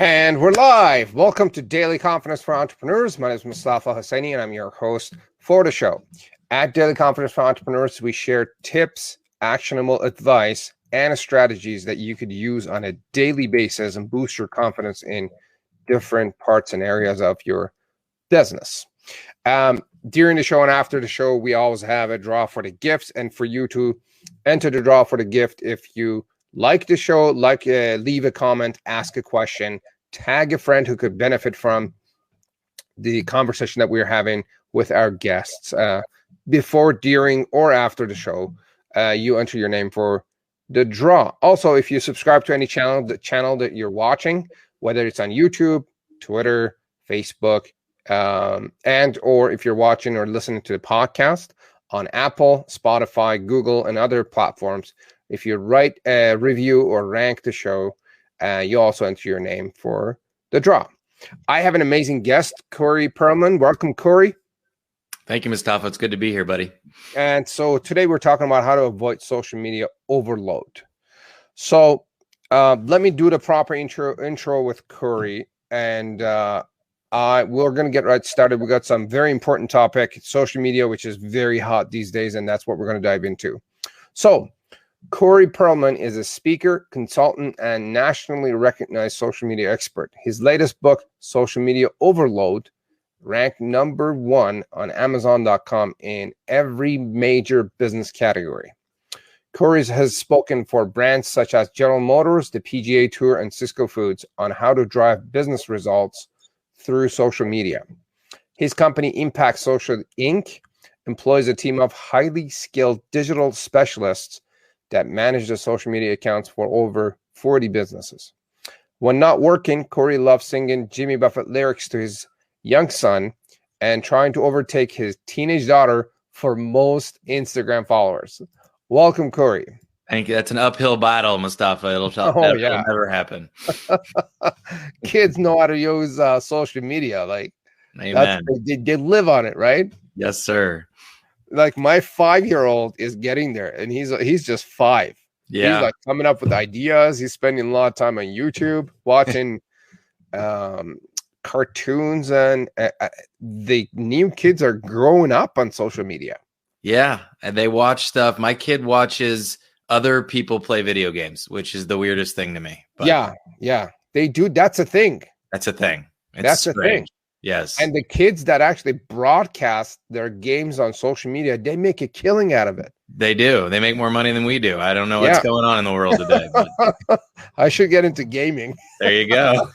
And we're live. Welcome to Daily Confidence for Entrepreneurs. My name is Mustafa Hosseini, and I'm your host for the show. At Daily Confidence for Entrepreneurs, we share tips, actionable advice, and strategies that you could use on a daily basis and boost your confidence in different parts and areas of your business. During the show and after the show, we always have a draw for the gifts, and for you to enter the draw for the gift, if you like the show, leave a comment, ask a question, tag a friend who could benefit from the conversation that we're having with our guests. Before, during, or after the show, you enter your name for the draw. Also, if you subscribe to any channel, the channel that you're watching, whether it's on YouTube, Twitter, Facebook, and or if you're watching or listening to the podcast on Apple, Spotify, Google, and other platforms, if you write a review or rank the show, you also enter your name for the draw. I have an amazing guest, Corey Perlman. Welcome, Corey. Thank you, Mustafa. It's good to be here, buddy. And so today we're talking about how to avoid social media overload. So let me do the proper intro with Corey, and we're going to get right started. We got some very important topic, social media, which is very hot these days, and that's what we're going to dive into. So Corey Perlman is a speaker, consultant, and nationally recognized social media expert. His latest book, Social Media Overload, ranked #1 on Amazon.com in every major business category. Corey has spoken for brands such as General Motors, the PGA Tour, and Cisco Foods on how to drive business results through social media. His company, Impact Social Inc., employs a team of highly skilled digital specialists that manage the social media accounts for over 40 businesses. When not working, Corey loves singing Jimmy Buffett lyrics to his young son and trying to overtake his teenage daughter for most Instagram followers. Welcome, Corey. Thank you. That's an uphill battle, Mustafa. It'll never happen. Kids know how to use social media. Amen. They live on it, right? Yes, sir. Like my 5-year-old is getting there, and he's just 5. Yeah. He's like coming up with ideas. He's spending a lot of time on YouTube watching cartoons, and the new kids are growing up on social media. Yeah, and they watch stuff. My kid watches other people play video games, which is the weirdest thing to me. But yeah, they do. That's a thing. That's a thing. That's a thing. Yes. And the kids that actually broadcast their games on social media, they make a killing out of it. They do. They make more money than we do. I don't know what's going on in the world today. But I should get into gaming. There you go.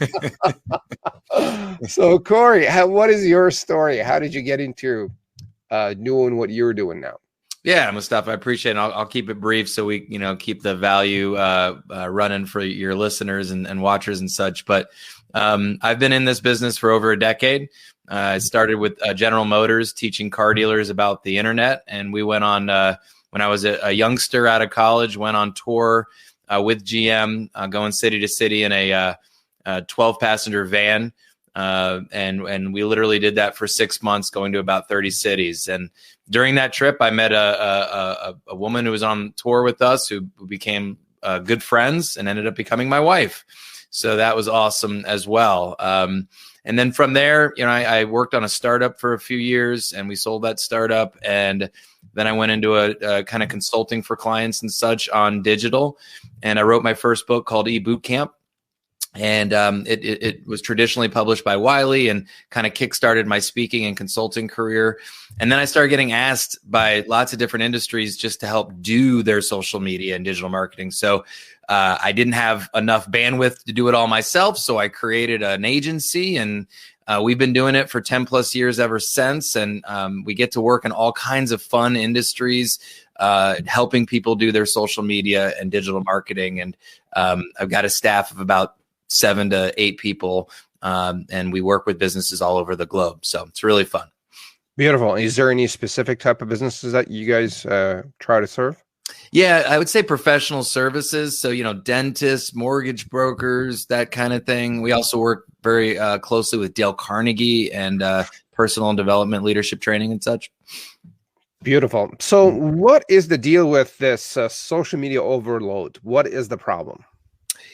So, Corey, what is your story? How did you get into doing what you're doing now? Yeah, Mustafa, I appreciate it. I'll keep it brief so we, keep the value running for your listeners and watchers and such. But I've been in this business for over a decade. I started with General Motors, teaching car dealers about the internet. And we went on, when I was a youngster out of college, went on tour with GM, going city to city in a 12-passenger van. And we literally did that for 6 months, going to about 30 cities. And during that trip, I met a woman who was on tour with us who became good friends and ended up becoming my wife. So that was awesome as well. And then from there, I worked on a startup for a few years, and we sold that startup. And then I went into a kind of consulting for clients and such on digital. And I wrote my first book called eBootcamp. And it was traditionally published by Wiley and kind of kickstarted my speaking and consulting career. And then I started getting asked by lots of different industries just to help do their social media and digital marketing. So I didn't have enough bandwidth to do it all myself. So I created an agency, and we've been doing it for 10 plus years ever since. And we get to work in all kinds of fun industries, helping people do their social media and digital marketing. And I've got a staff of about 7 to 8 people, and we work with businesses all over the globe. So it's really fun. Beautiful. Is there any specific type of businesses that you guys try to serve? Yeah, I would say professional services. So, dentists, mortgage brokers, that kind of thing. We also work very closely with Dale Carnegie and personal development, leadership training and such. Beautiful. So what is the deal with this social media overload? What is the problem?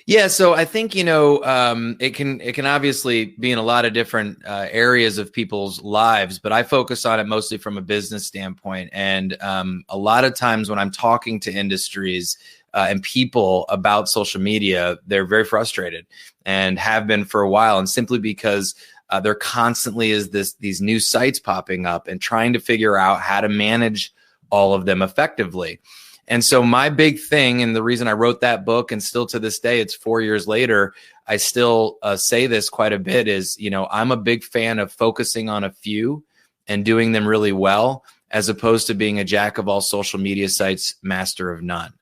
Yeah, so I think it can obviously be in a lot of different areas of people's lives, but I focus on it mostly from a business standpoint. And a lot of times when I'm talking to industries and people about social media, they're very frustrated and have been for a while, and simply because there constantly is these new sites popping up and trying to figure out how to manage all of them effectively. And so my big thing, and the reason I wrote that book, and still to this day, it's 4 years later, I still say this quite a bit, is, I'm a big fan of focusing on a few and doing them really well, as opposed to being a jack of all social media sites, master of none.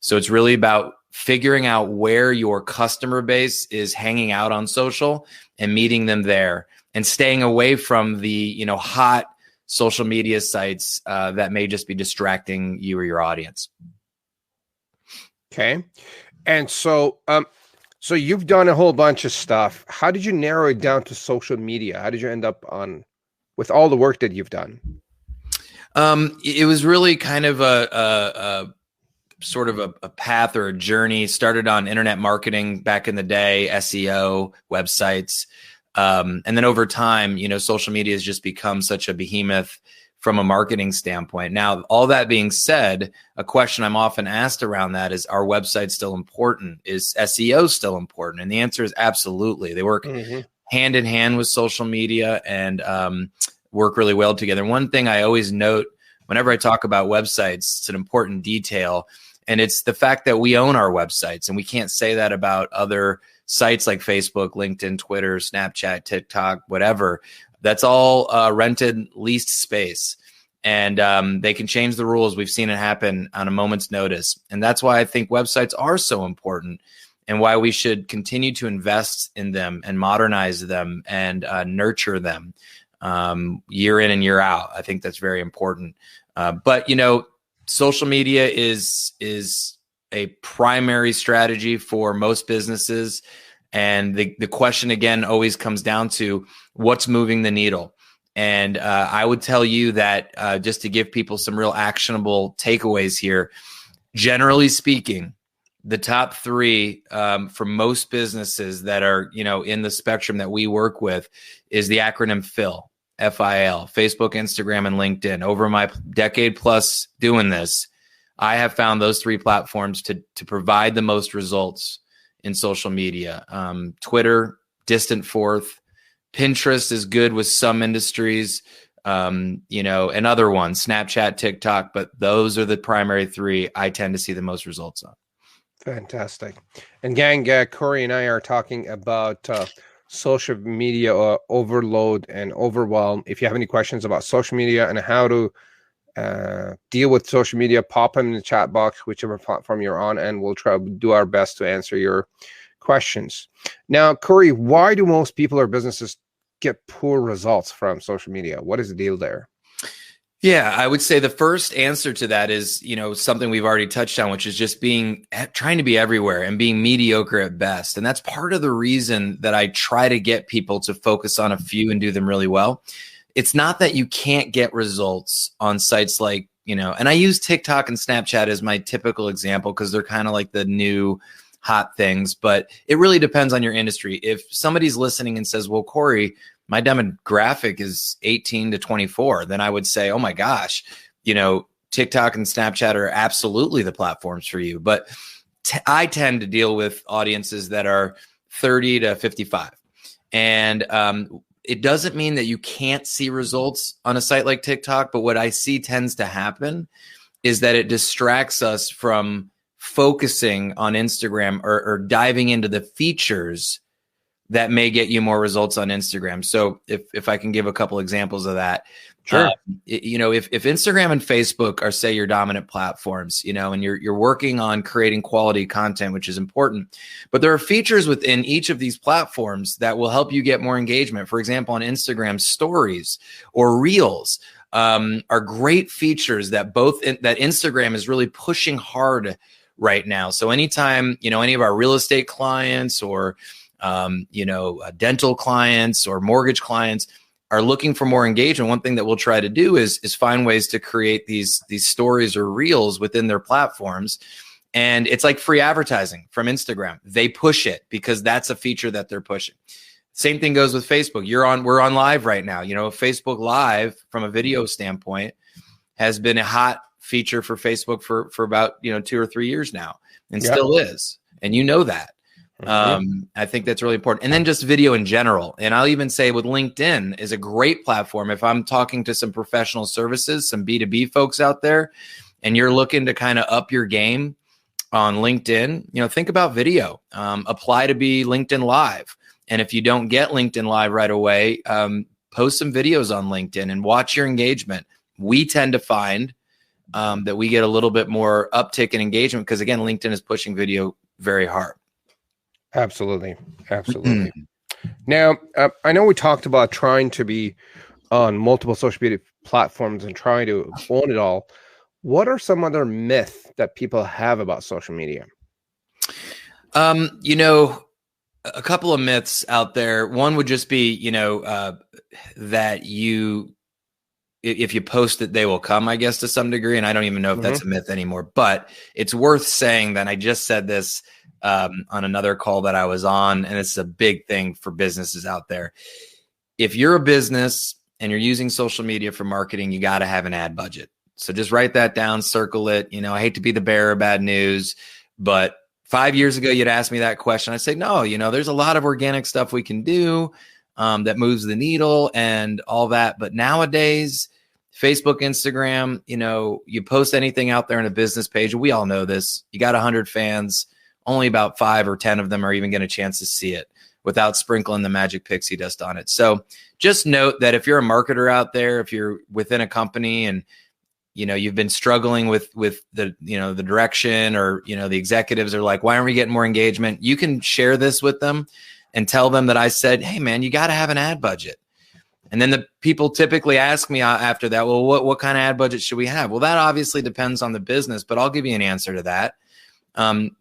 So it's really about figuring out where your customer base is hanging out on social and meeting them there, and staying away from the, hot social media sites that may just be distracting you or your audience. Okay. And so you've done a whole bunch of stuff. How did you narrow it down to social media? How did you end up with all the work that you've done? It was really kind of a sort of a path or a journey. Started on internet marketing back in the day, SEO, websites. And then over time, social media has just become such a behemoth from a marketing standpoint. Now, all that being said, a question I'm often asked around that is, are websites still important? Is SEO still important? And the answer is absolutely. They work hand in hand with social media and work really well together. One thing I always note whenever I talk about websites, it's an important detail, and it's the fact that we own our websites, and we can't say that about other sites like Facebook, LinkedIn, Twitter, Snapchat, TikTok, whatever. That's all rented, leased space. And they can change the rules. We've seen it happen on a moment's notice. And that's why I think websites are so important, and why we should continue to invest in them and modernize them and nurture them year in and year out. I think that's very important. But, social media is a primary strategy for most businesses. And the question again always comes down to what's moving the needle. And I would tell you that just to give people some real actionable takeaways here, generally speaking, the top three for most businesses that are, in the spectrum that we work with is the acronym FIL, F-I-L, Facebook, Instagram, and LinkedIn. Over my decade plus doing this, I have found those three platforms to provide the most results in social media. Twitter, distant fourth. Pinterest is good with some industries, and other ones, Snapchat, TikTok, but those are the primary three I tend to see the most results on. Fantastic. And gang, Corey and I are talking about social media overload and overwhelm. If you have any questions about social media and how to deal with social media, pop them in the chat box, whichever platform you're on, and we'll try to do our best to answer your questions. Now, Corey, why do most people or businesses get poor results from social media? What is the deal there? Yeah, I would say the first answer to that is, something we've already touched on, which is just trying to be everywhere and being mediocre at best. And that's part of the reason that I try to get people to focus on a few and do them really well. It's not that you can't get results on sites like, and I use TikTok and Snapchat as my typical example because they're kind of like the new hot things, but it really depends on your industry. If somebody's listening and says, well, Corey, my demographic is 18 to 24, then I would say, oh my gosh, TikTok and Snapchat are absolutely the platforms for you. But I tend to deal with audiences that are 30 to 55. And it doesn't mean that you can't see results on a site like TikTok, but what I see tends to happen is that it distracts us from focusing on Instagram or diving into the features that may get you more results on Instagram. So if I can give a couple examples of that. Sure. If Instagram and Facebook are, say, your dominant platforms, and you're working on creating quality content, which is important, but there are features within each of these platforms that will help you get more engagement. For example, on Instagram, stories or reels are great features that that Instagram is really pushing hard right now. So anytime, any of our real estate clients or dental clients or mortgage clients are looking for more engagement, one thing that we'll try to do is find ways to create these stories or reels within their platforms. And it's like free advertising from Instagram. They push it because that's a feature that they're pushing. Same thing goes with Facebook. We're on live right now. Facebook Live from a video standpoint has been a hot feature for Facebook for about 2 or 3 years now, and still is. And that. I think that's really important. And then just video in general. And I'll even say with LinkedIn is a great platform. If I'm talking to some professional services, some B2B folks out there, and you're looking to kind of up your game on LinkedIn, think about video. Apply to be LinkedIn Live. And if you don't get LinkedIn Live right away, post some videos on LinkedIn and watch your engagement. We tend to find that we get a little bit more uptick in engagement because, again, LinkedIn is pushing video very hard. Absolutely. Now, I know we talked about trying to be on multiple social media platforms and trying to own it all. What are some other myths that people have about social media? A couple of myths out there. One would just be, that if you post it, they will come, I guess, to some degree. And I don't even know if that's a myth anymore, but it's worth saying that I just said this on another call that I was on, and it's a big thing for businesses out there. If you're a business and you're using social media for marketing, you got to have an ad budget. So just write that down, circle it. I hate to be the bearer of bad news, but 5 years ago, you'd ask me that question. I'd say, no, there's a lot of organic stuff we can do that moves the needle and all that. But nowadays, Facebook, Instagram, you post anything out there in a business page. We all know this. You got 100 fans. Only about 5 or 10 of them are even getting a chance to see it without sprinkling the magic pixie dust on it. So just note that if you're a marketer out there, if you're within a company and you've been struggling with the the direction, or the executives are like, why aren't we getting more engagement? You can share this with them and tell them that I said, hey man, you got to have an ad budget. And then the people typically ask me after that, well, what kind of ad budget should we have? Well, that obviously depends on the business, but I'll give you an answer to that.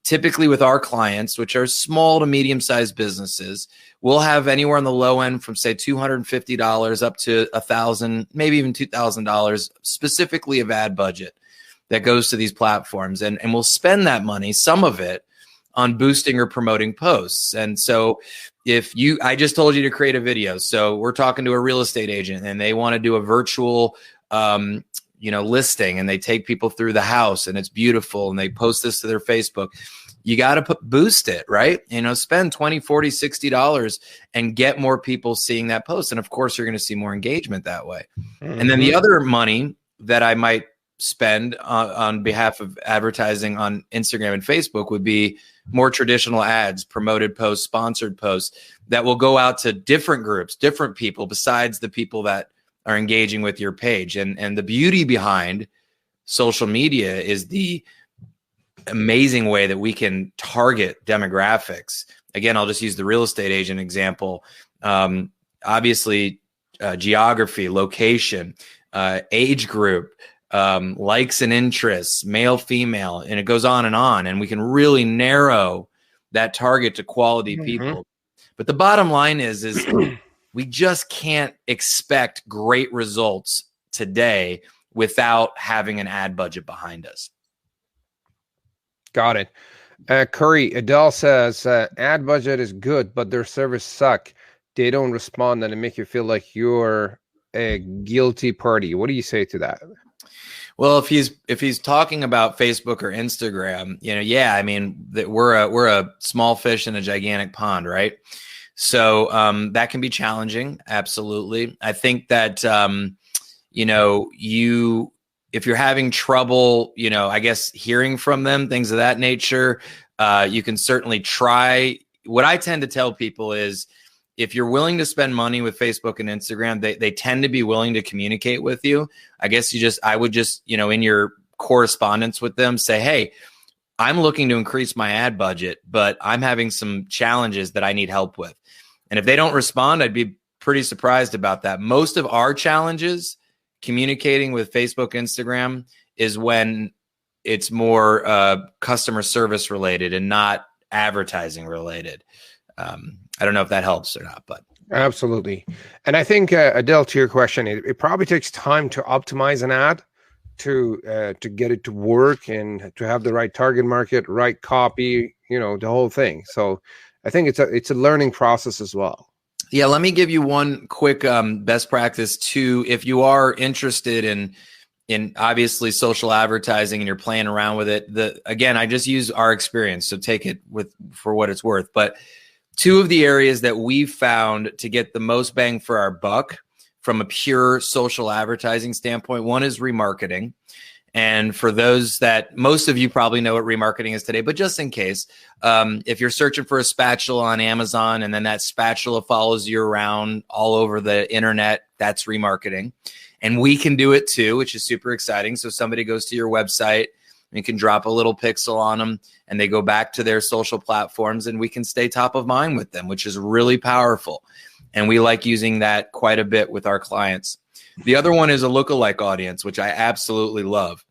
Typically with our clients, which are small to medium-sized businesses, we'll have anywhere on the low end from say $250 up to $1,000, maybe even $2,000 specifically of ad budget that goes to these platforms. And we'll spend that money, some of it, on boosting or promoting posts. And so I just told you to create a video. So we're talking to a real estate agent and they want to do a virtual listing, and they take people through the house and it's beautiful and they post this to their Facebook. You got to boost it, right? Spend $20, $40, $60 and get more people seeing that post. And of course, you're going to see more engagement that way. And then the other money that I might spend on behalf of advertising on Instagram and Facebook would be more traditional ads, promoted posts, sponsored posts that will go out to different groups, different people besides the people that are engaging with your page. And the beauty behind social media is the amazing way that we can target demographics. Again, I'll just use the real estate agent example. Obviously, geography, location, age group, likes and interests, male, female, and it goes on. And we can really narrow that target to quality people. But the bottom line is we just can't expect great results today without having an ad budget behind us. Got it. Curry, Adele says, ad budget is good, but their service suck. They don't respond and it make you feel like you're a guilty party. What do you say to that? Well, if he's talking about Facebook or Instagram, that we're a small fish in a gigantic pond, right? So that can be challenging. Absolutely. I think that, if you're having trouble, I guess hearing from them, things of that nature, you can certainly try. What I tend to tell people is if you're willing to spend money with Facebook and Instagram, they tend to be willing to communicate with you. I guess I would just, in your correspondence with them say, hey, I'm looking to increase my ad budget, but I'm having some challenges that I need help with. And if they don't respond, I'd be pretty surprised about that. Most of our challenges communicating with Facebook, Instagram is when it's more customer service related and not advertising related. I don't know if that helps or not, but. Absolutely. And I think, Adele, to your question, it probably takes time to optimize an ad. to get it to work and to have the right target market, right copy, the whole thing. So I think it's a learning process as well. Yeah, let me give you one quick best practice too. If you are interested in obviously social advertising and you're playing around with it, again, I just use our experience, so take it for what it's worth. But two of the areas that we've found to get the most bang for our buck from a pure social advertising standpoint, one is remarketing. And for those that most of you probably know what remarketing is today, but just in case, if you're searching for a spatula on Amazon and then that spatula follows you around all over the internet, that's remarketing. And we can do it too, which is super exciting. So somebody goes to your website, and you can drop a little pixel on them and they go back to their social platforms and we can stay top of mind with them, which is really powerful. And we like using that quite a bit with our clients. The other one is a lookalike audience, which I absolutely love.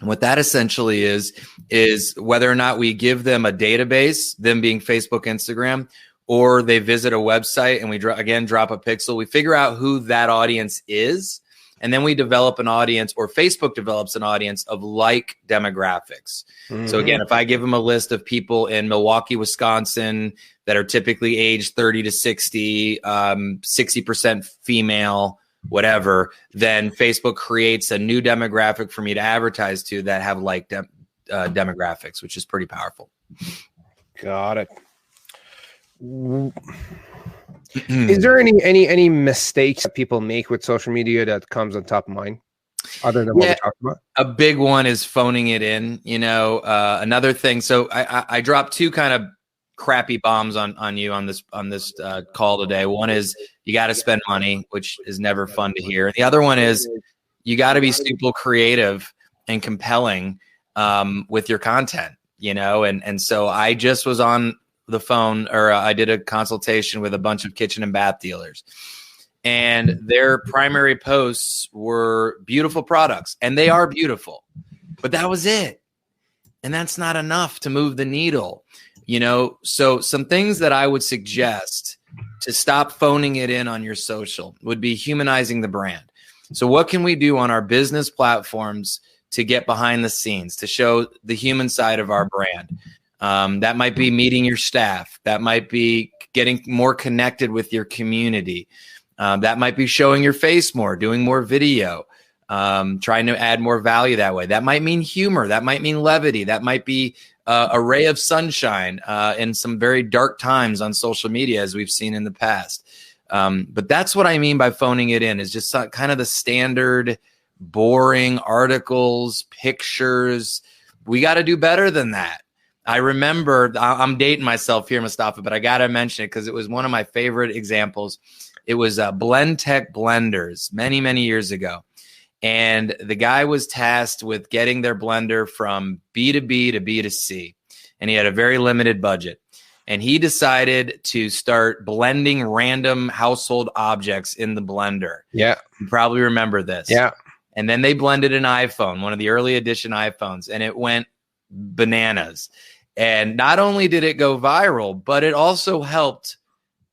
And what that essentially is whether or not we give them a database, them being Facebook, Instagram, or they visit a website and we drop a pixel, we figure out who that audience is. And then we develop an audience, or Facebook develops an audience of like demographics. Mm-hmm. So again, if I give them a list of people in Milwaukee, Wisconsin that are typically aged 30 to 60, 60% female, whatever, then Facebook creates a new demographic for me to advertise to that have like demographics, which is pretty powerful. Got it. Is there any mistakes that people make with social media that comes on top of mind, other than what we talked about? A big one is phoning it in. Another thing. So I dropped two kind of crappy bombs on you on this call today. One is you got to spend money, which is never fun to hear. The other one is you got to be super creative and compelling with your content. And so I just was on the phone, or I did a consultation with a bunch of kitchen and bath dealers, and their primary posts were beautiful products, and they are beautiful, but that was it. And that's not enough to move the needle, So some things that I would suggest to stop phoning it in on your social would be humanizing the brand. So what can we do on our business platforms to get behind the scenes, to show the human side of our brand? That might be meeting your staff. That might be getting more connected with your community. That might be showing your face more, doing more video, trying to add more value that way. That might mean humor. That might mean levity. That might be a ray of sunshine in some very dark times on social media, as we've seen in the past. But that's what I mean by phoning it in, is just kind of the standard, boring articles, pictures. We got to do better than that. I remember, I'm dating myself here, Mustafa, but I got to mention it because it was one of my favorite examples. It was Blendtec blenders many, many years ago. And the guy was tasked with getting their blender from B to B to B to C. And he had a very limited budget. And he decided to start blending random household objects in the blender. Yeah. You probably remember this. Yeah. And then they blended an iPhone, one of the early edition iPhones, and it went bananas. And not only did it go viral, but it also helped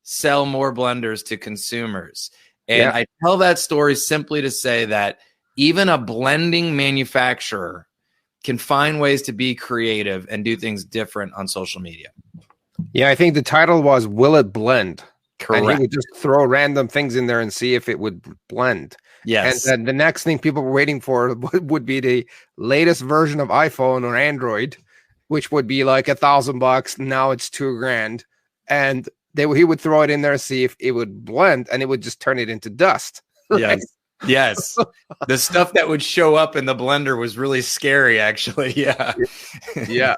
sell more blenders to consumers. And I tell that story simply to say that even a blending manufacturer can find ways to be creative and do things different on social media. Yeah, I think the title was "Will It Blend?" Correct. And he would just throw random things in there and see if it would blend. Yes. And then the next thing people were waiting for would be the latest version of iPhone or Android, which would be like $1,000. Now it's $2,000, and he would throw it in there and see if it would blend, and it would just turn it into dust. Right? Yes. The stuff that would show up in the blender was really scary, actually. Yeah. Yeah.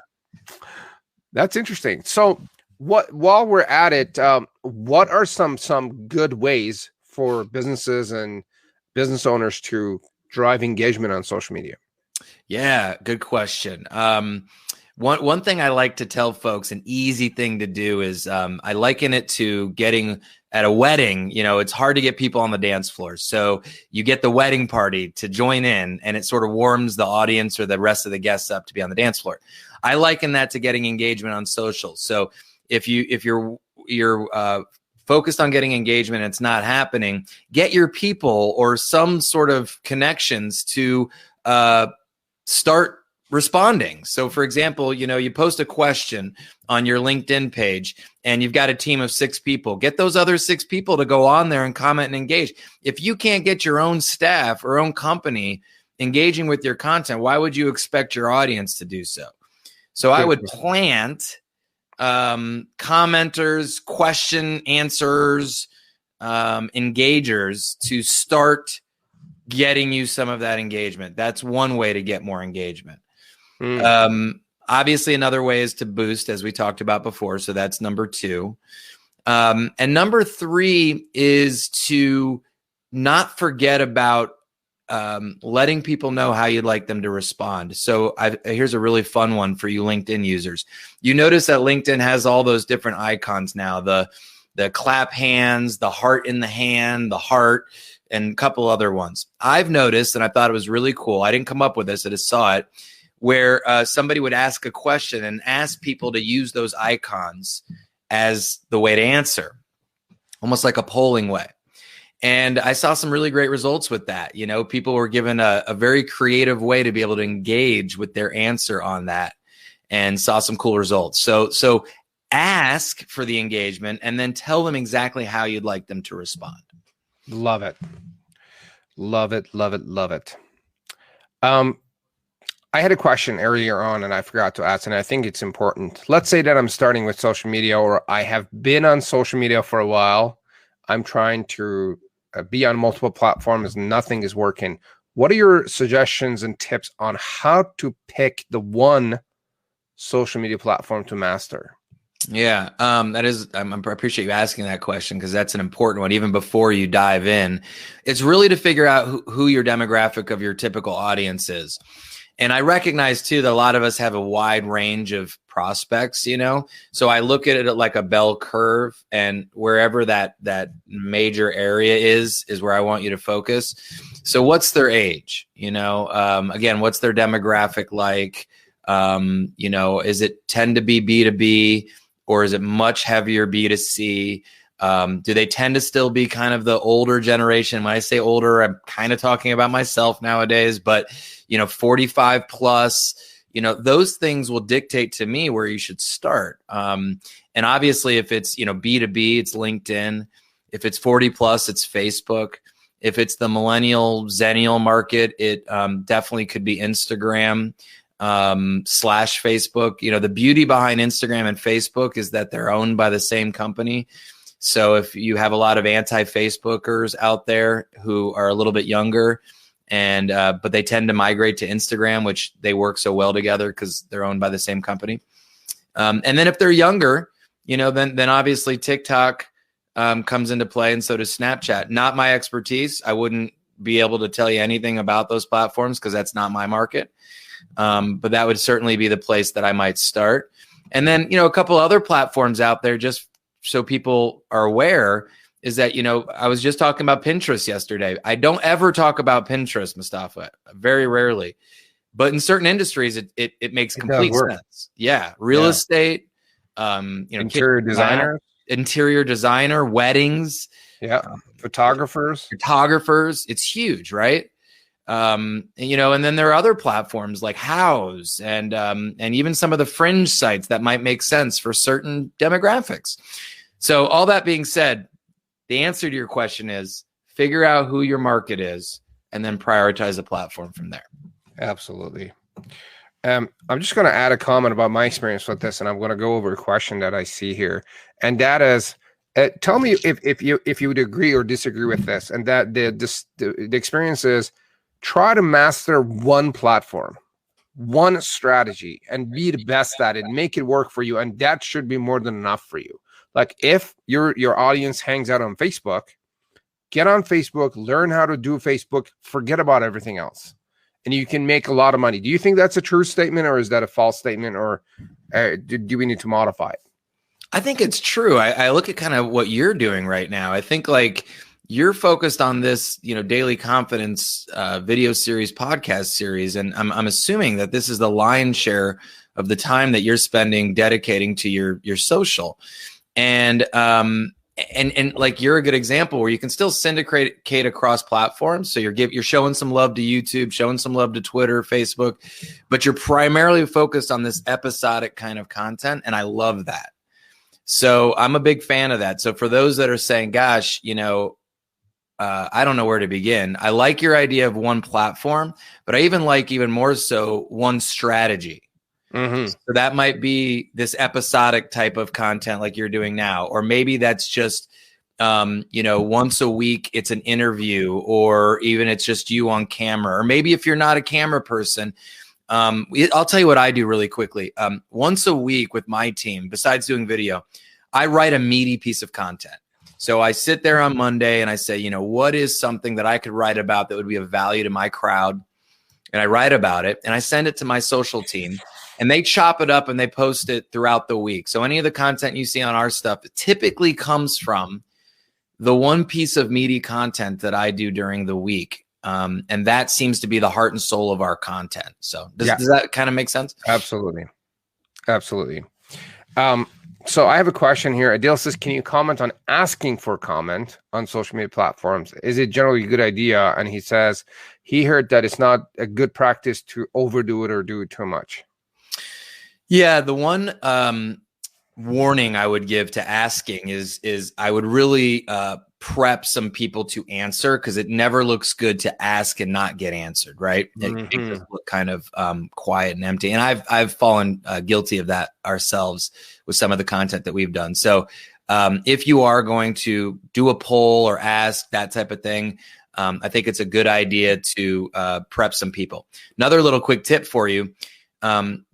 That's interesting. So while we're at it, what are some good ways for businesses and business owners to drive engagement on social media? Yeah, good question. One thing I like to tell folks, an easy thing to do is I liken it to getting at a wedding. It's hard to get people on the dance floor. So you get the wedding party to join in, and it sort of warms the audience or the rest of the guests up to be on the dance floor. I liken that to getting engagement on social. So if you're focused on getting engagement and it's not happening, get your people or some sort of connections to start responding. So for example, you post a question on your LinkedIn page and you've got a team of 6 people. Get those other 6 people to go on there and comment and engage. If you can't get your own staff or own company engaging with your content, why would you expect your audience to do so? So I would plant commenters, question answers, engagers to start getting you some of that engagement. That's one way to get more engagement. Obviously, another way is to boost, as we talked about before. So that's number 2. And number 3 is to not forget about letting people know how you'd like them to respond. So here's a really fun one for you LinkedIn users. You notice that LinkedIn has all those different icons now, the clap hands, the heart in the hand, the heart, and a couple other ones. I've noticed, and I thought it was really cool. I didn't come up with this. I just saw it, where somebody would ask a question and ask people to use those icons as the way to answer, almost like a polling way. And I saw some really great results with that. People were given a very creative way to be able to engage with their answer on that, and saw some cool results. So ask for the engagement and then tell them exactly how you'd like them to respond. Love it. Love it. Love it. Love it. I had a question earlier on and I forgot to ask, and I think it's important. Let's say that I'm starting with social media, or I have been on social media for a while. I'm trying to be on multiple platforms. Nothing is working. What are your suggestions and tips on how to pick the one social media platform to master? Yeah, that is, I appreciate you asking that question, because that's an important one. Even before you dive in, it's really to figure out who your demographic of your typical audience is. And I recognize too that a lot of us have a wide range of prospects, so I look at it like a bell curve, and wherever that major area is where I want you to focus. So what's their age? Again, what's their demographic like? Is it tend to be B2B, or is it much heavier B2C? Do they tend to still be kind of the older generation? When I say older, I'm kind of talking about myself nowadays, but 45 plus, those things will dictate to me where you should start. And obviously if it's, B2B, it's LinkedIn. If it's 40 plus, it's Facebook. If it's the millennial zennial market, it definitely could be Instagram / Facebook. The beauty behind Instagram and Facebook is that they're owned by the same company. So if you have a lot of anti-Facebookers out there who are a little bit younger, and but they tend to migrate to Instagram, which they work so well together because they're owned by the same company. And then if they're younger, then obviously TikTok comes into play, and so does Snapchat. Not my expertise. I wouldn't be able to tell you anything about those platforms because that's not my market. But that would certainly be the place that I might start. And then, a couple other platforms out there, just so people are aware, is that, I was just talking about Pinterest yesterday. I don't ever talk about Pinterest, Mustafa, very rarely. But in certain industries, it makes complete sense. Yeah. Real estate, interior designer, weddings. Yeah. Photographers. It's huge, right? And then there are other platforms like House and even some of the fringe sites that might make sense for certain demographics. So all that being said, the answer to your question is figure out who your market is and then prioritize a platform from there. Absolutely. I'm just going to add a comment about my experience with this, and I'm going to go over a question that I see here. And that is, tell me if you would agree or disagree with this. And that the experience is, try to master one platform, one strategy, and be the best at it. Make it work for you, and that should be more than enough for you. Like if your audience hangs out on Facebook, get on Facebook, learn how to do Facebook, forget about everything else, and you can make a lot of money. Do you think that's a true statement, or is that a false statement, or do we need to modify it? I think it's true. I look at kind of what you're doing right now. I think like you're focused on this, daily confidence video series, podcast series, and I'm assuming that this is the lion's share of the time that you're spending dedicating to your social. And and like you're a good example where you can still syndicate across platforms. So you're showing some love to YouTube, showing some love to Twitter, Facebook, but you're primarily focused on this episodic kind of content. And I love that. So I'm a big fan of that. So for those that are saying, gosh, I don't know where to begin. I like your idea of one platform, but I like even more so one strategy. Mm-hmm. So that might be this episodic type of content like you're doing now, or maybe that's just, once a week, it's an interview, or even it's just you on camera, or maybe if you're not a camera person, I'll tell you what I do really quickly. Once a week with my team, besides doing video, I write a meaty piece of content. So I sit there on Monday and I say, what is something that I could write about that would be of value to my crowd? And I write about it and I send it to my social team. And they chop it up and they post it throughout the week. So any of the content you see on our stuff typically comes from the one piece of meaty content that I do during the week. And that seems to be the heart and soul of our content. So does that kind of make sense? Absolutely. Absolutely. So I have a question here. Adil says, can you comment on asking for comment on social media platforms? Is it generally a good idea? And he says he heard that it's not a good practice to overdo it or do it too much. Yeah, the one warning I would give to asking is I would really prep some people to answer, because it never looks good to ask and not get answered, right? It makes us look kind of quiet and empty. And I've fallen guilty of that ourselves with some of the content that we've done. So if you are going to do a poll or ask that type of thing, I think it's a good idea to prep some people. Another little quick tip for you.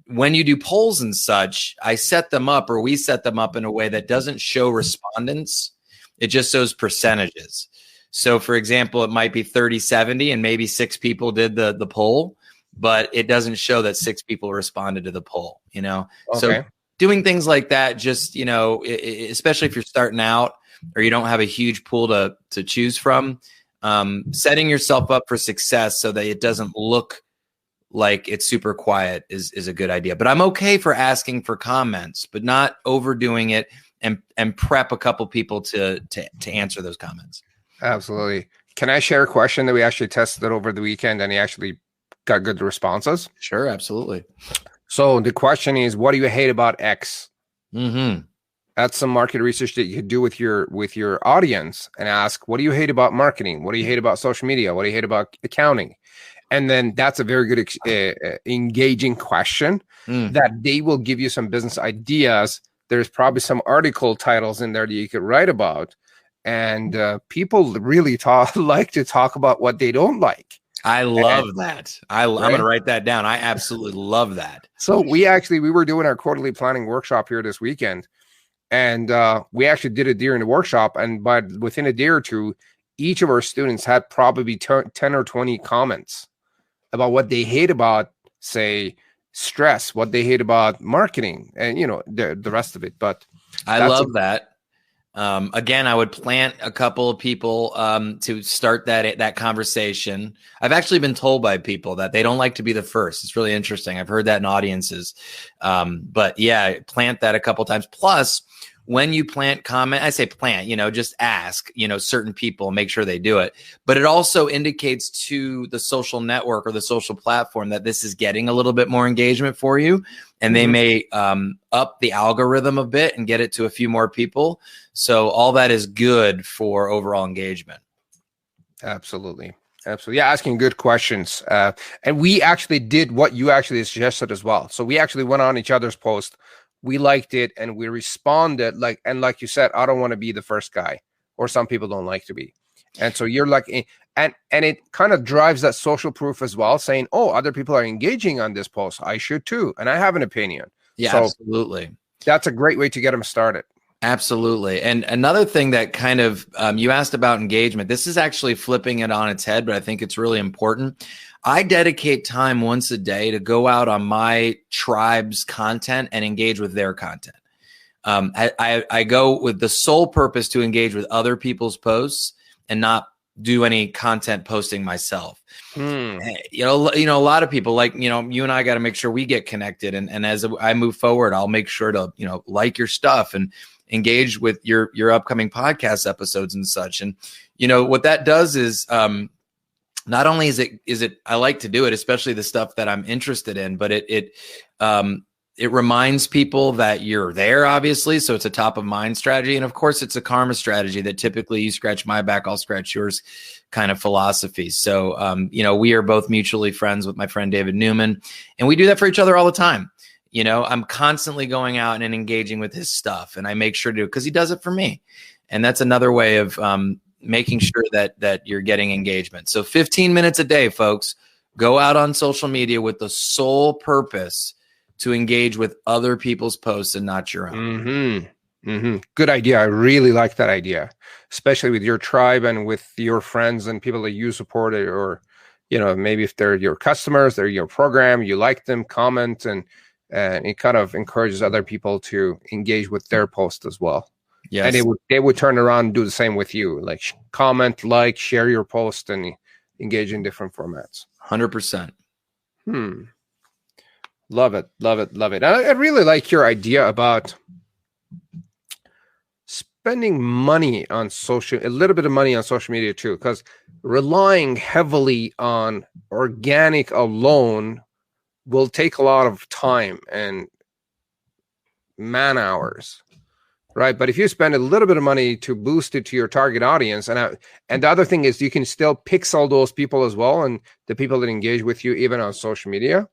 When you do polls and such, we set them up in a way that doesn't show respondents. It just shows percentages. So for example, it might be 30-70 and maybe 6 people did the poll, but it doesn't show that 6 people responded to the poll, Okay. So doing things like that, just, especially if you're starting out or you don't have a huge pool to choose from, setting yourself up for success so that it doesn't look like it's super quiet is a good idea. But I'm okay for asking for comments, but not overdoing it, and prep a couple people to answer those comments. Absolutely. Can I share a question that we actually tested over the weekend and he actually got good responses? Sure, absolutely. So the question is, what do you hate about X? Mm-hmm. That's some market research that you could do with your audience and ask, what do you hate about marketing? What do you hate about social media? What do you hate about accounting? And then that's a very good engaging question that they will give you some business ideas. There's probably some article titles in there that you could write about. And people really like to talk about what they don't like. I love that. I'm going to write that down. I absolutely love that. So we were doing our quarterly planning workshop here this weekend. And we actually did it during the workshop. And within a day or two, each of our students had probably 10 or 20 comments about what they hate about, say, stress, what they hate about marketing, and the rest of it. But I love that. Again, I would plant a couple of people to start that conversation. I've actually been told by people that they don't like to be the first. It's really interesting. I've heard that in audiences. But yeah, plant that a couple of times. Plus, when you I say plant, just ask, certain people, make sure they do it. But it also indicates to the social network or the social platform that this is getting a little bit more engagement for you. And they may up the algorithm a bit and get it to a few more people. So all that is good for overall engagement. Absolutely. Absolutely. Yeah, asking good questions. And we actually did what you actually suggested as well. So we actually went on each other's post. We liked it and we responded like you said, I don't want to be the first guy, or some people don't like to be. And so you're like, and it kind of drives that social proof as well, saying, oh, other people are engaging on this post. I should too. And I have an opinion. Yeah, so absolutely. That's a great way to get them started. Absolutely. And another thing that kind of, you asked about engagement, this is actually flipping it on its head, but I think it's really important. I dedicate time once a day to go out on my tribe's content and engage with their content. I go with the sole purpose to engage with other people's posts and not do any content posting myself. A lot of people you and I got to make sure we get connected. And as I move forward, I'll make sure to, like your stuff. And engage with your upcoming podcast episodes and such. And, you know, what that does is, not only is it, I like to do it, especially the stuff that I'm interested in, but it reminds people that you're there, obviously. So it's a top of mind strategy. And of course it's a karma strategy that typically you scratch my back, I'll scratch yours kind of philosophy. So, you know, we are both mutually friends with my friend David Newman, and we do that for each other all the time. You know, I'm constantly going out and engaging with his stuff, and I make sure to, because he does it for me. And that's another way of, making sure that you're getting engagement. So 15 minutes a day, folks, go out on social media with the sole purpose to engage with other people's posts and not your own. Good idea. I really like that idea, especially with your tribe and with your friends and people that you support, or, you know, maybe if they're your customers, they're your program, you like them, comment, and it kind of encourages other people to engage with their post as well. Yes. And they would turn around and do the same with you, like comment, like, share your post, and engage in different formats. 100%. Love it. I really like your idea about spending money on a little bit of money on social media too, because relying heavily on organic alone will take a lot of time and man hours. Right. But if you spend a little bit of money to boost it to your target audience, and the other thing is you can still pixel those people as well, and the people that engage with you even on social media.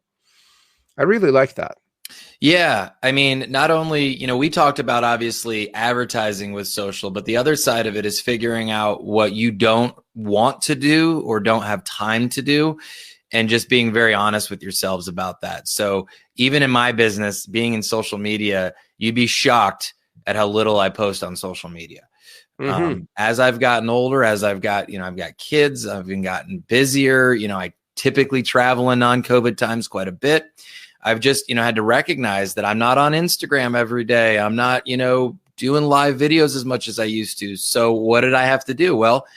I really like that. Yeah. I mean, not only, you know, we talked about obviously advertising with social, but the other side of it is figuring out what you don't want to do or don't have time to do, and just being very honest with yourselves about that. So even in my business, being in social media, you'd be shocked at how little I post on social media. As I've gotten older, as I've got kids, I've been gotten busier. You know, I typically travel in non-COVID times quite a bit. I've just, you know, had to recognize that I'm not on Instagram every day. I'm not, you know, doing live videos as much as I used to. So what did I have to do? Well,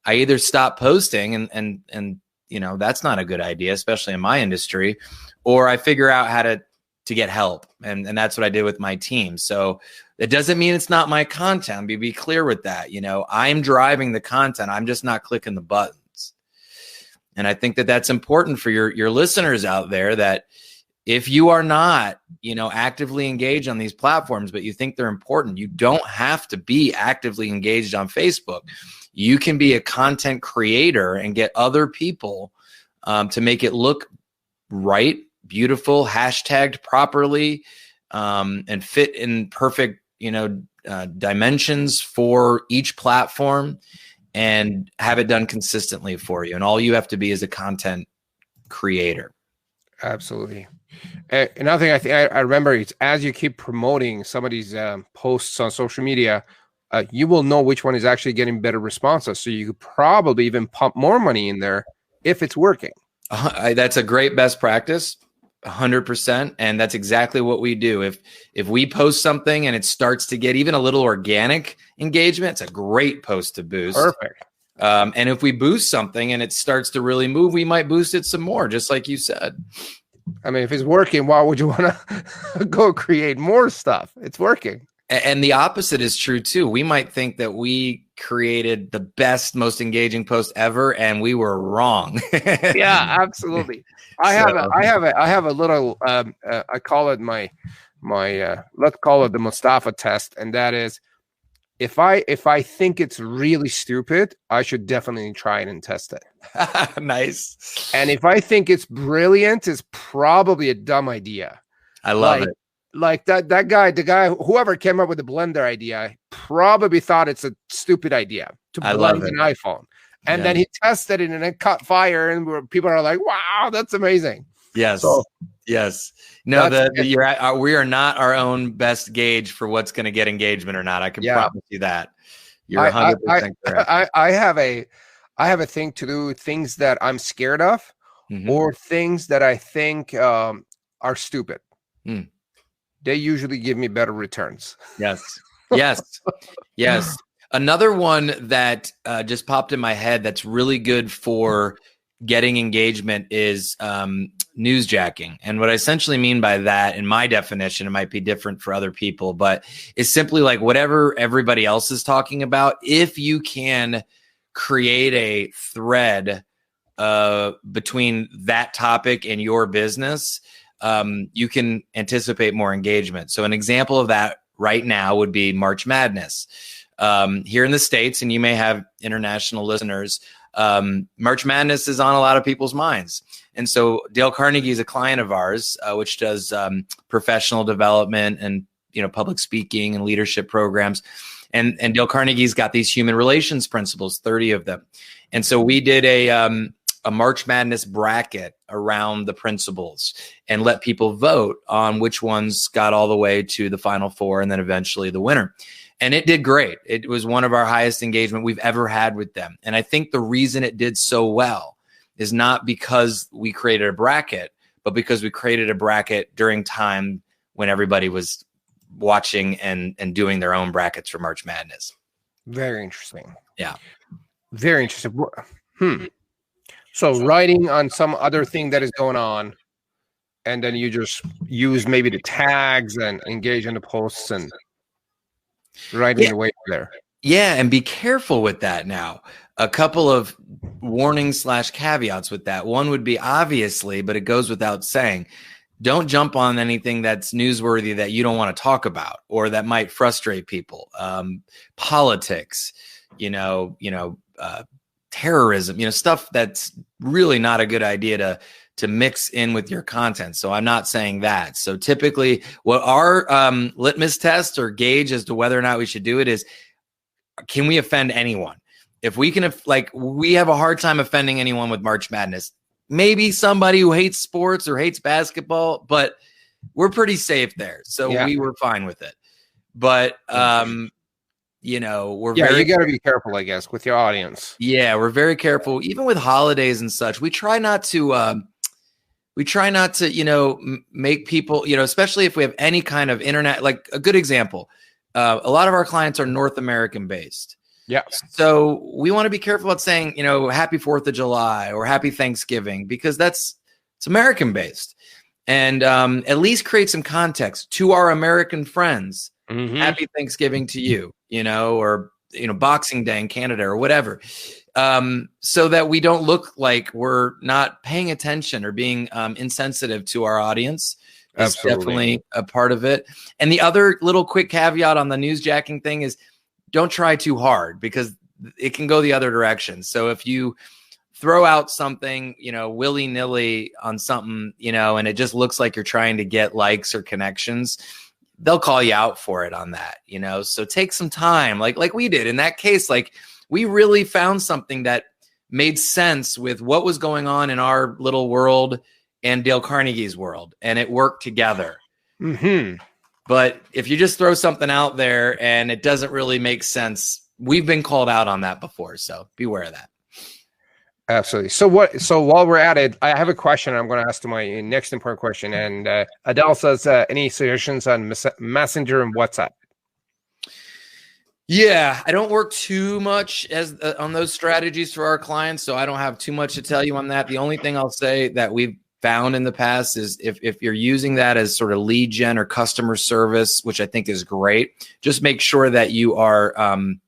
I either stop posting and you know, that's not a good idea, especially in my industry, or I figure out how to get help. And that's what I did with my team. So it doesn't mean it's not my content. Be clear with that. You know, I'm driving the content. I'm just not clicking the buttons. And I think that that's important for your listeners out there, that if you are not, you know, actively engaged on these platforms, but you think they're important, you don't have to be actively engaged on Facebook. You can be a content creator and get other people to make it look right, beautiful, hashtagged properly, and fit in perfect, you know, dimensions for each platform, and have it done consistently for you. And all you have to be is a content creator. Absolutely. Another thing I think I remember is, as you keep promoting some of these posts on social media, you will know which one is actually getting better responses. So you could probably even pump more money in there if it's working. That's a great best practice. 100%. And that's exactly what we do. If we post something and it starts to get even a little organic engagement, it's a great post to boost. Perfect. And if we boost something and it starts to really move, we might boost it some more, just like you said. I mean, if it's working, why would you want to go create more stuff? It's working. And the opposite is true too. We might think that we created the best, most engaging post ever, and we were wrong. Yeah, absolutely. I have a little. I call it my let's call it the Mustafa test, and that is, if I think it's really stupid, I should definitely try it and test it. Nice. And if I think it's brilliant, it's probably a dumb idea. I love it. Like the guy, whoever came up with the blender idea, probably thought it's a stupid idea to blend an iPhone. And then he tested it and it caught fire, and people are like, "Wow, that's amazing." Yes. So, yes. No, we are not our own best gauge for what's going to get engagement or not. I can promise you that. You're 100% correct. I have a thing to do with things that I'm scared of, or things that I think are stupid. They usually give me better returns. Yes. Yes. Another one that just popped in my head that's really good for getting engagement is newsjacking. And what I essentially mean by that, in my definition, it might be different for other people, but it's simply like whatever everybody else is talking about, if you can create a thread between that topic and your business, you can anticipate more engagement. So an example of that right now would be March Madness. Here in the States, and you may have international listeners, March Madness is on a lot of people's minds. And so Dale Carnegie is a client of ours, which does professional development and, public speaking and leadership programs. And Dale Carnegie's got these human relations principles, 30 of them. And so we did a March Madness bracket around the principles and let people vote on which ones got all the way to the final four and then eventually the winner. And it did great. It was one of our highest engagement we've ever had with them. And I think the reason it did so well is not because we created a bracket, but because we created a bracket during time when everybody was watching and doing their own brackets for March Madness. Very interesting. Yeah. Very interesting. So writing on some other thing that is going on, and then you just use maybe the tags and engage in the posts and writing your way there. Yeah, and be careful with that now. A couple of warnings / caveats with that. One would be obviously, but it goes without saying, don't jump on anything that's newsworthy that you don't want to talk about or that might frustrate people. Politics, terrorism, stuff that's really not a good idea to mix in with your content. So I'm not saying that. So typically what our litmus test or gauge as to whether or not we should do it is, can we offend anyone? If we can, we have a hard time offending anyone with March Madness. Maybe somebody who hates sports or hates basketball, but we're pretty safe there. So we were fine with it. But, we're you got to be careful, I guess, with your audience. Yeah, we're very careful. Even with holidays and such, we try not to, make people, especially if we have any kind of internet, like a good example. A lot of our clients are North American based. Yeah. So we want to be careful about saying, happy 4th of July or happy Thanksgiving, because it's American based. And at least create some context to our American friends. Mm-hmm. Happy Thanksgiving to you, or, Boxing Day in Canada or whatever. So that we don't look like we're not paying attention or being insensitive to our audience. Is definitely a part of it. And the other little quick caveat on the newsjacking thing is don't try too hard, because it can go the other direction. So if you throw out something, willy-nilly on something, and it just looks like you're trying to get likes or connections, they'll call you out for it on that, So take some time, like we did in that case. We really found something that made sense with what was going on in our little world and Dale Carnegie's world, and it worked together. Mm-hmm. But if you just throw something out there and it doesn't really make sense, we've been called out on that before. So beware of that. Absolutely. So while we're at it, I have a question. I'm going to ask my next important question. And Adele says, any suggestions on Messenger and WhatsApp? Yeah, I don't work too much on those strategies for our clients, so I don't have too much to tell you on that. The only thing I'll say that we've found in the past is if you're using that as sort of lead gen or customer service, which I think is great, just make sure that you are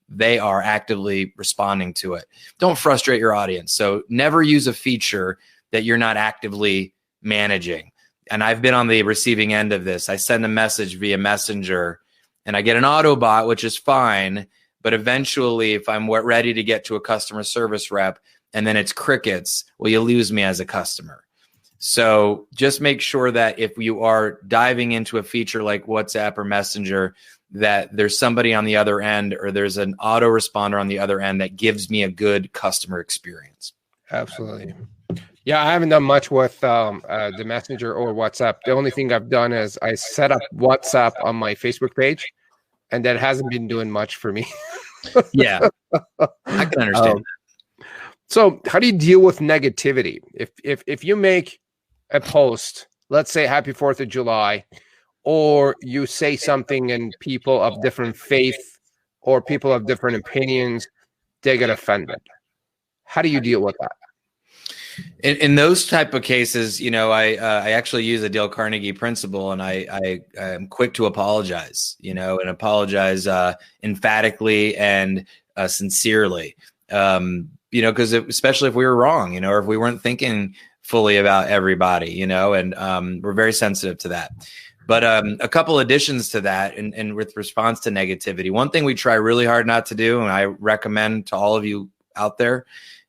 they are actively responding to it. Don't frustrate your audience. So never use a feature that you're not actively managing. And I've been on the receiving end of this. I send a message via Messenger and I get an Autobot, which is fine. But eventually, if I'm ready to get to a customer service rep and then it's crickets, well, you lose me as a customer. So just make sure that if you are diving into a feature like WhatsApp or Messenger, that there's somebody on the other end or there's an autoresponder on the other end that gives me a good customer experience. Absolutely. Yeah, I haven't done much with the Messenger or WhatsApp. The only thing I've done is I set up WhatsApp on my Facebook page, and that hasn't been doing much for me. Yeah, I can understand that. So how do you deal with negativity? If you make a post, let's say Happy 4th of July, or you say something and people of different faith or people of different opinions, they get offended. How do you deal with that? In those type of cases, I actually use a Dale Carnegie principle, and I am quick to apologize, and apologize emphatically and sincerely, because especially if we were wrong, or if we weren't thinking fully about everybody, and we're very sensitive to that. But a couple additions to that, and with response to negativity, one thing we try really hard not to do, and I recommend to all of you out there,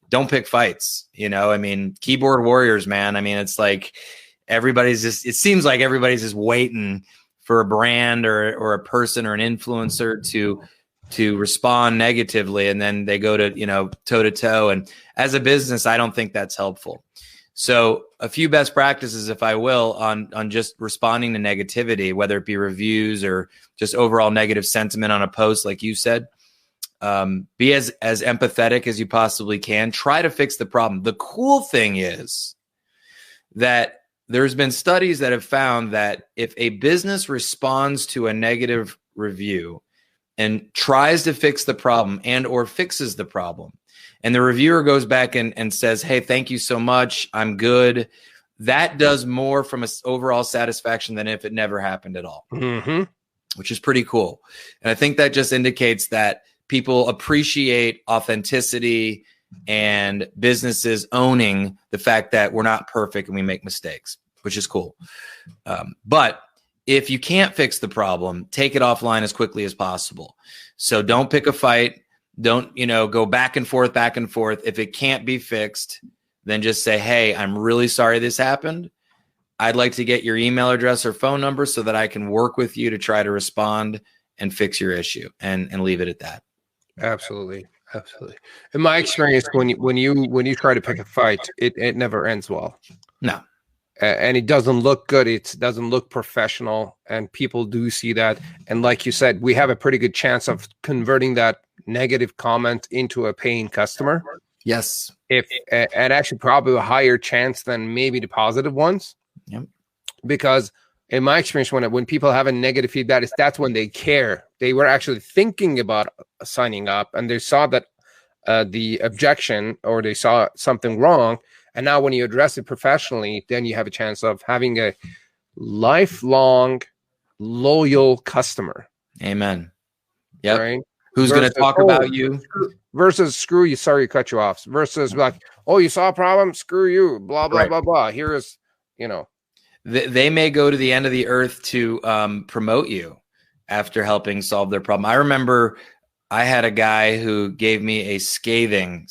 don't pick fights. Keyboard warriors, man. It's like it seems like everybody's just waiting for a brand or a person or an influencer to respond negatively. And then they go to, toe to toe. And as a business, I don't think that's helpful. So a few best practices, if I will, on just responding to negativity, whether it be reviews or just overall negative sentiment on a post, like you said. Be as empathetic as you possibly can. Try to fix the problem. The cool thing is that there's been studies that have found that if a business responds to a negative review and tries to fix the problem and or fixes the problem, and the reviewer goes back and says, hey, thank you so much, I'm good, that does more from an overall satisfaction than if it never happened at all, which is pretty cool. And I think that just indicates that people appreciate authenticity and businesses owning the fact that we're not perfect and we make mistakes, which is cool. But if you can't fix the problem, take it offline as quickly as possible. So don't pick a fight. Don't, go back and forth. If it can't be fixed, then just say, hey, I'm really sorry this happened. I'd like to get your email address or phone number so that I can work with you to try to respond and fix your issue, and leave it at that. Absolutely. In my experience, when you try to pick a fight, it never ends well. No. And it doesn't look good. It doesn't look professional, and people do see that. And like you said, we have a pretty good chance of converting that negative comment into a paying customer. Yes. And actually probably a higher chance than maybe the positive ones. Yep. Because in my experience, when people have a negative feedback, that's when they care. They were actually thinking about signing up, and they saw that the objection, or they saw something wrong. And now when you address it professionally, then you have a chance of having a lifelong, loyal customer. Amen. Yep. Right? Who's going to talk about you? Versus screw you, sorry to cut you off. Versus like, oh, you saw a problem? Screw you, blah, blah, blah, blah. Here is, They may go to the end of the earth to promote you after helping solve their problem. I remember I had a guy who gave me a scathing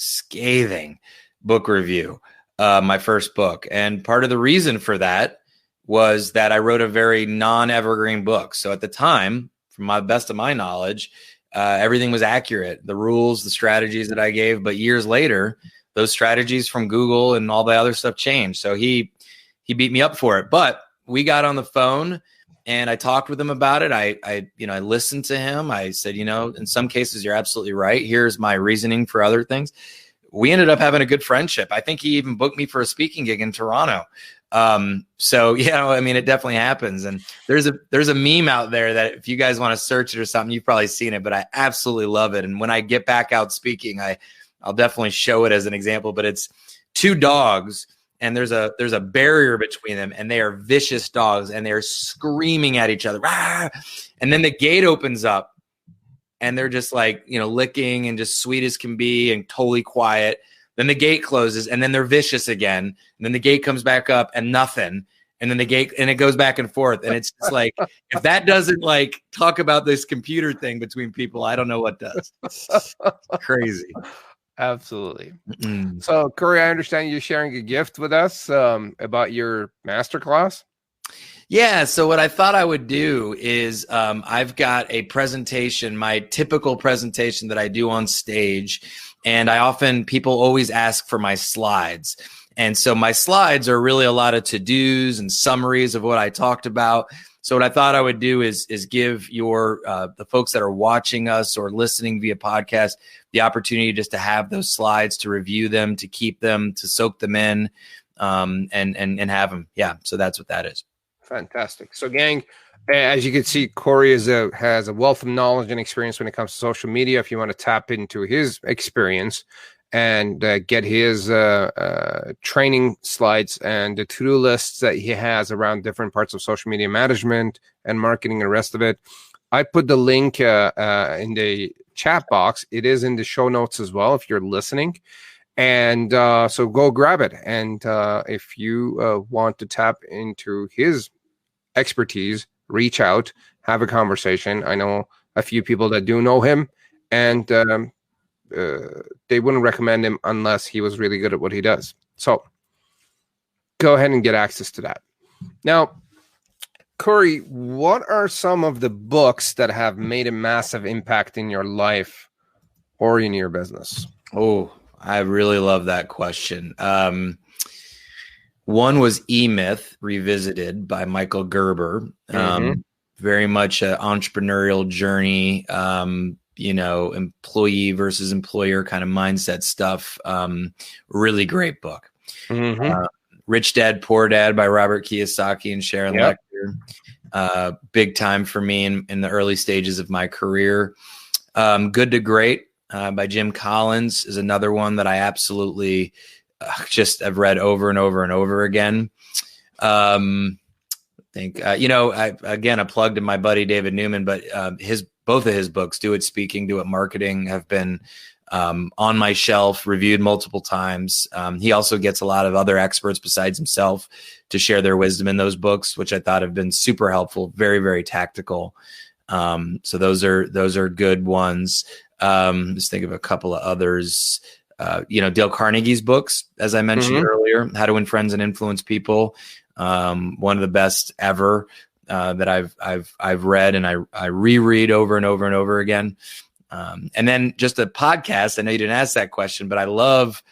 book review, my first book. And part of the reason for that was that I wrote a very non-evergreen book. So at the time, from my best of my knowledge, everything was accurate. The rules, the strategies that I gave. But years later, those strategies from Google and all the other stuff changed. So he beat me up for it. But we got on the phone and I talked with him about it. I listened to him. I said, in some cases, you're absolutely right. Here's my reasoning for other things. We ended up having a good friendship. I think he even booked me for a speaking gig in Toronto. It definitely happens. And there's a meme out there that if you guys want to search it or something, you've probably seen it, but I absolutely love it. And when I get back out speaking, I'll definitely show it as an example, but it's two dogs and there's a barrier between them, and they are vicious dogs and they're screaming at each other. Rah! And then the gate opens up and they're just like, licking and just sweet as can be and totally quiet. Then the gate closes and then they're vicious again. And then the gate comes back up and nothing. And then the gate, and it goes back and forth. And it's just like, if that doesn't like talk about this computer thing between people, I don't know what does. Crazy. Absolutely. So Corey, I understand you're sharing a gift with us about your masterclass. Yeah. So what I thought I would do is I've got a presentation, my typical presentation that I do on stage. And people always ask for my slides. And so my slides are really a lot of to-dos and summaries of what I talked about. So what I thought I would do is give the folks that are watching us or listening via podcast the opportunity just to have those slides, to review them, to keep them, to soak them in, and have them. Yeah. So that's what that is. Fantastic. So gang, as you can see, Corey has a wealth of knowledge and experience when it comes to social media. If you want to tap into his experience and get his training slides and the to-do lists that he has around different parts of social media management and marketing and the rest of it. I put the link in the chat box. It is in the show notes as well if you're listening. And so go grab it. And if you want to tap into his expertise, reach out, have a conversation. I know a few people that do know him, and they wouldn't recommend him unless he was really good at what he does. So go ahead and get access to that. Now, Corey, what are some of the books that have made a massive impact in your life or in your business? Oh, I really love that question. One was E-Myth Revisited by Michael Gerber. Very much an entrepreneurial journey, employee versus employer kind of mindset stuff. Really great book. Rich Dad, Poor Dad by Robert Kiyosaki and Sharon Lecter. Big time for me in the early stages of my career. Good to Great by Jim Collins is another one that I absolutely just have read over and over and over again. I plugged in my buddy David Newman, but both of his books, Do It Speaking, Do It Marketing, have been on my shelf, reviewed multiple times. He also gets a lot of other experts besides himself to share their wisdom in those books, which I thought have been super helpful, very, very tactical. So those are good ones. Just think of a couple of others. Dale Carnegie's books, as I mentioned earlier, How to Win Friends and Influence People. One of the best ever that I've read, and I reread over and over and over again. And then just a podcast. I know you didn't ask that question, but I love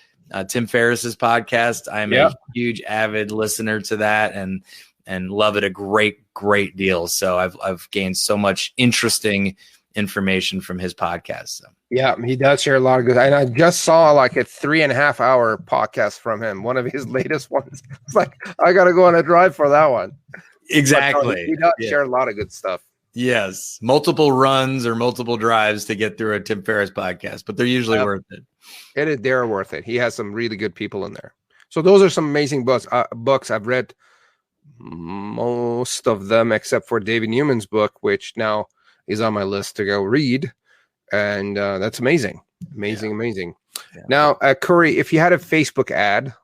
Tim Ferriss's podcast. I'm a huge avid listener to that and love it a great deal. So I've gained so much interesting information from his podcast. So. Yeah, he does share a lot of good. And I just saw like a 3.5 hour podcast from him. One of his latest ones. It's like, I got to go on a drive for that one. Exactly. He does share a lot of good stuff. Yes. Multiple runs or multiple drives to get through a Tim Ferriss podcast, but they're usually worth it. They're worth it. He has some really good people in there. So those are some amazing books. I've read most of them except for David Newman's book, which now is on my list to go read. And that's amazing. Amazing. Yeah. Now, Corey, if you had a Facebook ad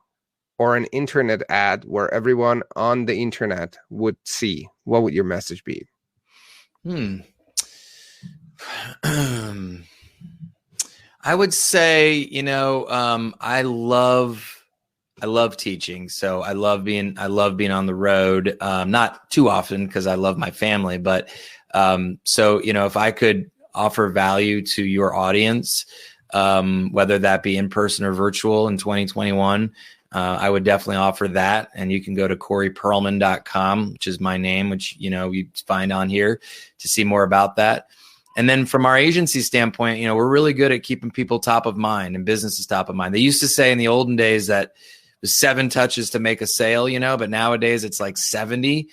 or an internet ad where everyone on the internet would see, what would your message be? I would say, I love teaching. So I love being on the road. Not too often because I love my family, but if I could offer value to your audience, whether that be in person or virtual in 2021, I would definitely offer that. And you can go to CoreyPerlman.com, which is my name, which, you find on here to see more about that. And then from our agency standpoint, we're really good at keeping people top of mind and businesses top of mind. They used to say in the olden days that it was 7 touches to make a sale, but nowadays it's like 70,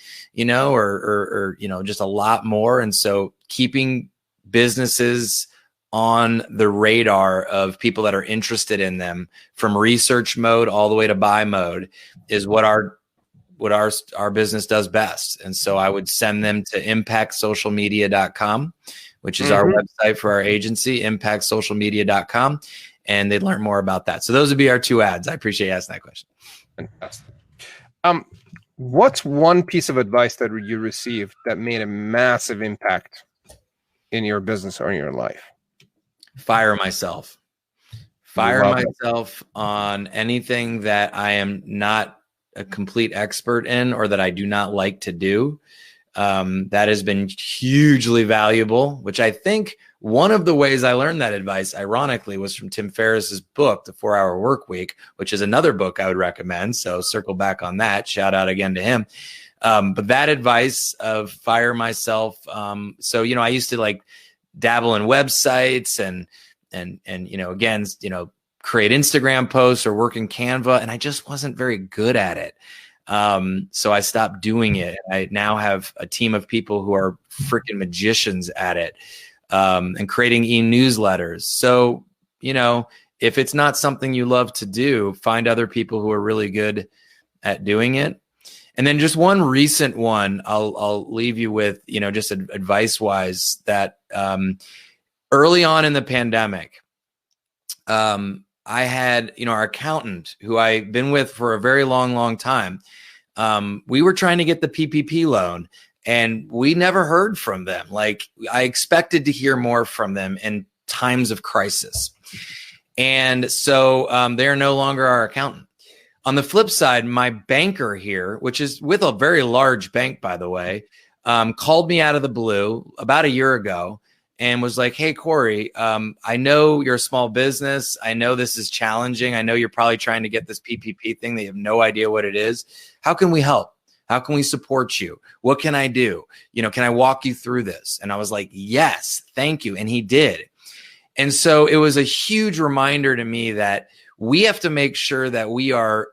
or just a lot more. And so keeping businesses on the radar of people that are interested in them from research mode all the way to buy mode is what our business does best. And so I would send them to impactsocialmedia.com, which is our website for our agency, impactsocialmedia.com, and they'd learn more about that. So those would be our 2 ads. I appreciate you asking that question. Fantastic. What's one piece of advice that you received that made a massive impact in your business or in your life? Fire myself on anything that I am not a complete expert in or that I do not like to do. That has been hugely valuable, which I think one of the ways I learned that advice, ironically, was from Tim Ferriss's book, The 4-Hour Workweek, which is another book I would recommend. So circle back on that. Shout out again to him. But that advice of fire myself. I used to dabble in websites and create Instagram posts or work in Canva, and I just wasn't very good at it. So I stopped doing it. I now have a team of people who are freaking magicians at it, and creating e-newsletters. So, If it's not something you love to do, find other people who are really good at doing it. And then just one recent one I'll leave you with, just advice wise, that early on in the pandemic, I had, our accountant who I've been with for a very long time. We were trying to get the PPP loan and we never heard from them. Like, I expected to hear more from them in times of crisis. And so they're no longer our accountant. On the flip side, my banker here, which is with a very large bank, by the way, called me out of the blue about a year ago and was like, "Hey, Corey, I know you're a small business. I know this is challenging. I know you're probably trying to get this PPP thing. They have no idea what it is. How can we help? How can we support you? What can I do? Can I walk you through this?" And I was like, "Yes, thank you." And he did. And so it was a huge reminder to me that we have to make sure that we are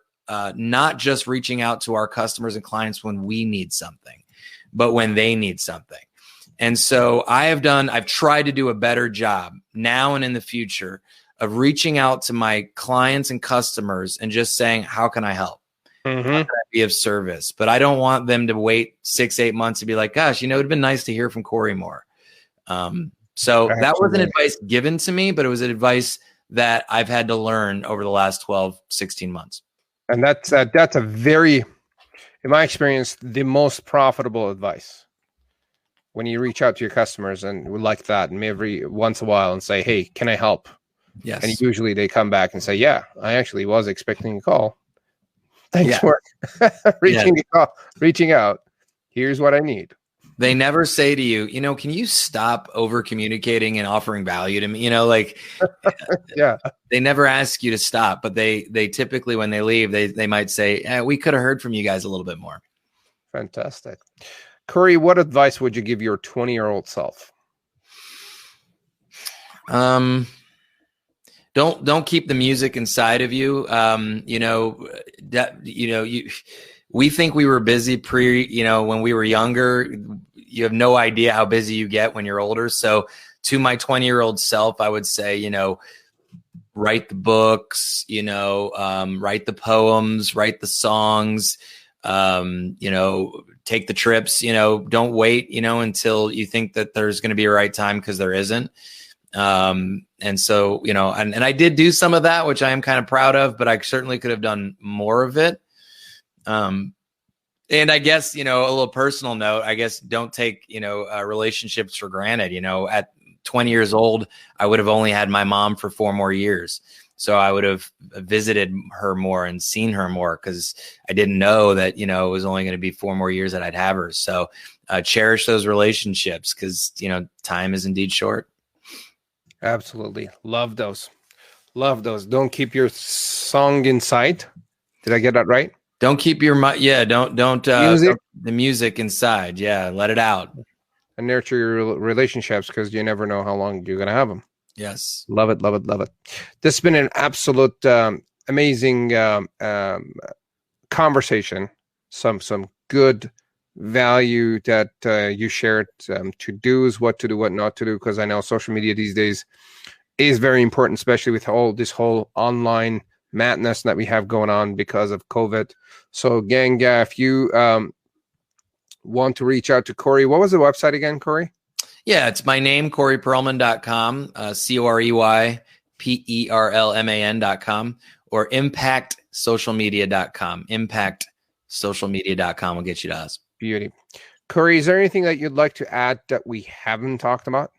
not just reaching out to our customers and clients when we need something, but when they need something. And so I've tried to do a better job now and in the future of reaching out to my clients and customers and just saying, how can I help? How can I be of service? But I don't want them to wait 6-8 months to be like, gosh, it'd been nice to hear from Corey more. So that wasn't advice given to me, but it was advice that I've had to learn over the last 12, 16 months. And that's a very, in my experience, the most profitable advice. When you reach out to your customers and like that, and every once in a while and say, "Hey, can I help?" Yes. And usually they come back and say, "Yeah, I actually was expecting a call. Thanks for reaching out. Here's what I need." They never say to you, "Can you stop over communicating and offering value to me?" Yeah. They never ask you to stop, but they typically, when they leave, they might say, "We could have heard from you guys a little bit more." Fantastic. Corey, what advice would you give your 20-year-old self? Don't keep the music inside of you. We think we were busy when we were younger. You have no idea how busy you get when you're older. So to my 20-year-old self, I would say, write the books, write the poems, write the songs, take the trips, don't wait, until you think that there's going to be a right time, because there isn't. And so, and I did do some of that, which I am kind of proud of, but I certainly could have done more of it. And I guess, a little personal note, I guess don't take, relationships for granted. At 20 years old, I would have only had my mom for 4 more years. So I would have visited her more and seen her more, because I didn't know that, it was only going to be 4 more years that I'd have her. So cherish those relationships, because, time is indeed short. Absolutely. Love those. Don't keep your song inside. Did I get that right? Don't keep your the music inside. Yeah. Let it out. And nurture your relationships, because you never know how long you're going to have them. Yes. Love it. This has been an absolute amazing conversation. Some good value that you shared, to-dos, what to do, what not to do, because I know social media these days is very important, especially with this whole online madness that we have going on because of COVID. So gang, if you want to reach out to Corey, what was the website again, Corey? Yeah, it's my name, CoreyPerlman.com, CoreyPerlman.com, or ImpactSocialMedia.com. ImpactSocialMedia.com will get you to us. Beauty. Corey, is there anything that you'd like to add that we haven't talked about?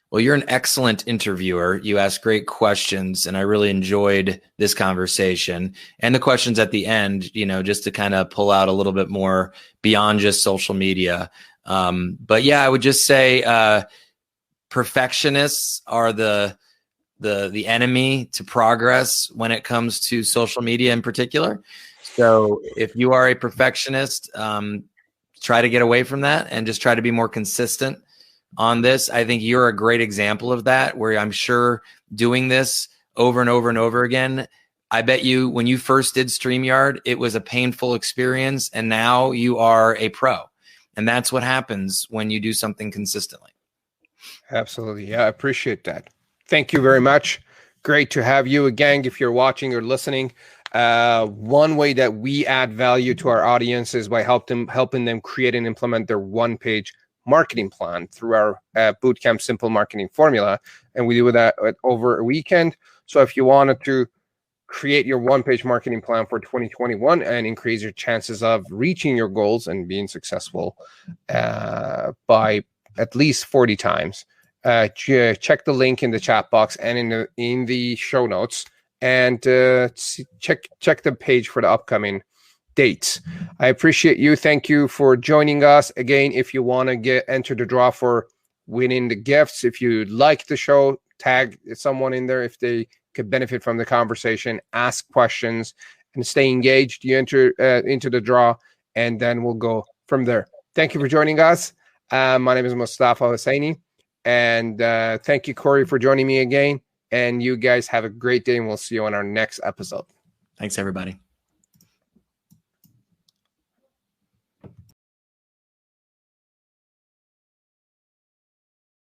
Well, you're an excellent interviewer. You ask great questions, and I really enjoyed this conversation and the questions at the end, just to kind of pull out a little bit more beyond just social media. But yeah, I would just say perfectionists are the enemy to progress when it comes to social media in particular. So if you are a perfectionist, try to get away from that and just try to be more consistent on this. I think you're a great example of that, where I'm sure doing this over and over and over again, I bet you when you first did StreamYard, it was a painful experience, and now you are a pro. And that's what happens when you do something consistently. Absolutely. Yeah, I appreciate that. Thank you very much, great to have you again. If you're watching or listening, one way that we add value to our audience is by helping them create and implement their one-page marketing plan through our bootcamp simple marketing formula, and we do that over a weekend. So if you wanted to create your one-page marketing plan for 2021 and increase your chances of reaching your goals and being successful by at least 40 times, check the link in the chat box and in the show notes, and check the page for the upcoming dates. I appreciate you. Thank you for joining us. Again, if you want to enter the draw for winning the gifts, if you like the show, tag someone in there if they could benefit from the conversation, ask questions, and stay engaged. You enter into the draw, and then we'll go from there. Thank you for joining us. My name is Mustafa Hosseini, and thank you, Corey, for joining me again. And you guys have a great day, and we'll see you on our next episode. Thanks, everybody.